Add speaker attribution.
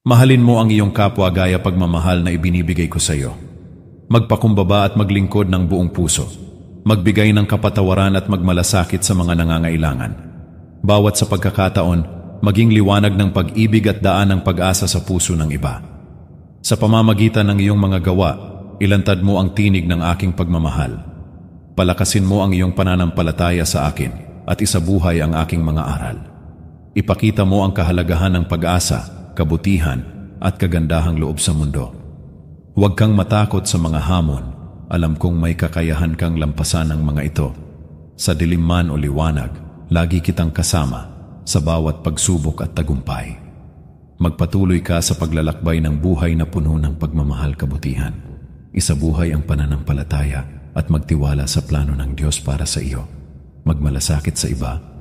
Speaker 1: Mahalin mo ang iyong kapwa gaya pagmamahal na ibinibigay ko sa iyo. Magpakumbaba at maglingkod ng buong puso. Magbigay ng kapatawaran at magmalasakit sa mga nangangailangan. Bawat sa pagkakataon, maging liwanag ng pag-ibig at daan ng pag-asa sa puso ng iba. Sa pamamagitan ng iyong mga gawa, ilantad mo ang tinig ng aking pagmamahal. Palakasin mo ang iyong pananampalataya sa akin at isabuhay ang aking mga aral. Ipakita mo ang kahalagahan ng pag-asa, kabutihan at kagandahang loob sa mundo. Huwag kang matakot sa mga hamon. Alam kong may kakayahan kang lampasan ang mga ito. Sa dilim man o liwanag, lagi kitang kasama sa bawat pagsubok at tagumpay. Magpatuloy ka sa paglalakbay ng buhay na puno ng pagmamahal, kabutihan. Isabuhay ang pananampalataya at magtiwala sa plano ng Diyos para sa iyo. Magmalasakit sa iba